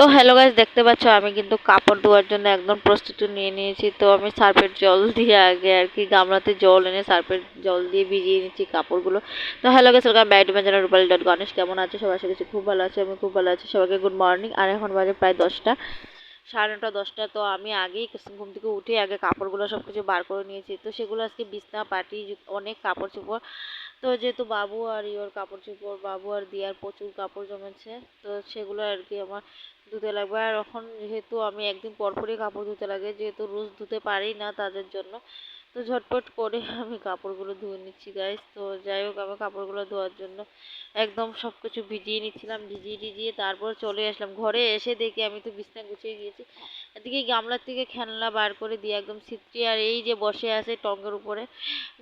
তো hello guys, দেখতে পাচ্ছ আমি কিন্তু কাপড় ধোয়ার জন্য একদম প্রস্তুতি নিয়ে নিয়েছি। তো আমি সার্ফের জল দিয়ে আগে আর কি গামলাতে জল এনে সার্ফের জল দিয়ে ভিজিয়ে নিচ্ছি কাপড়গুলো। তো hello guys, welcome back to my channel Rupali dot Ganesh. কেমন আছে সবাই? আশা করছি খুব ভালো আছে, আমি খুব ভালো আছি। সবাইকে গুড মর্নিং। আর এখন বাজে প্রায় 10টা, সাড়ে 9টা 10টা। তো আমি আগেই ঘুম থেকে উঠে আগে কাপড়গুলো সব কিছু বার করে নিয়েছি। তো সেগুলো আজকে বিছনা পাটি অনেক কাপড় চোপড়। তো যেহেতু বাবু আর ইওর কাপড় চোপড়, বাবু আর দিয়ার প্রচুর কাপড় জমেছে, তো সেগুলো আর কি আমার ধুতে লাগবে। আর এখন যেহেতু আমি একদিন পরপরই কাপড় ধুতে লাগে, যেহেতু রোজ ধুতে পারি না তাদের জন্য, তো ঝটপট করে আমি কাপড়গুলো ধুয়ে নিচ্ছি গাইস। তো যাই হোক, আমি কাপড়গুলো ধোয়ার জন্য একদম সব কিছু ভিজিয়ে নিচ্ছিলাম, ভিজিয়ে টিজিয়ে তারপর চলে আসলাম ঘরে। এসে দেখি আমি তো বিছনা গুছিয়ে গিয়েছি, এদিকে গামলার থেকে খেলনা বার করে দিয়ে একদম ছিটকে আর এই যে বসে আছে টঙ্গের উপরে।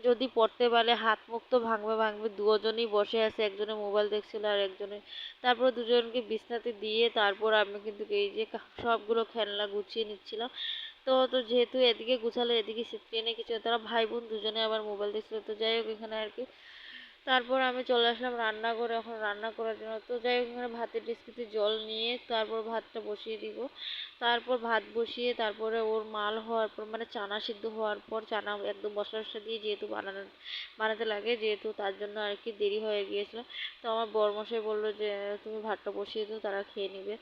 যদি পড়তে পারলে হাত মুখ তো ভাঙবে ভাঙবে। দুজনই বসে আছে, একজনে মোবাইল দেখছিল আর একজনে। তারপর দুজনকে বিছনাতে দিয়ে তারপর আমি কিন্তু এই যে সবগুলো খেলনা গুছিয়ে নিচ্ছিলাম। তো তো যেহেতু এদিকে গুছালে এদিকে ট্রেনে কিছু, তারা ভাই বোন দুজনে আবার মোবাইল দেখছিল। তো যাই হোক, এখানে আর কি তারপর আমি চলে আসলাম রান্নাঘরে এখন রান্না করার জন্য। তো যাই হোক, এখানে ভাতের ডিস্কিতে জল নিয়ে তারপর ভাতটা বসিয়ে দিব। তারপর ভাত বসিয়ে তারপরে ওর মাল হওয়ার পর, মানে চানা সিদ্ধ হওয়ার পর, চানা একদম মশলা টশলা দিয়ে যেহেতু বানাতে লাগে, যেহেতু তার জন্য আর কি দেরি হয়ে গিয়েছিল। তো আমার বরমশাই বললো যে তুমি ভাতটা বসিয়ে দাও, তারা খেয়ে নিবে।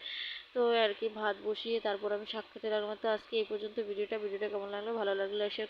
তো আর কি ভাত বসিয়ে তারপর আমি শাক খেতে লাগলাম। তো আজকে এই পর্যন্ত ভিডিওটা কেমন লাগলো, ভালো লাগলে শেয়ার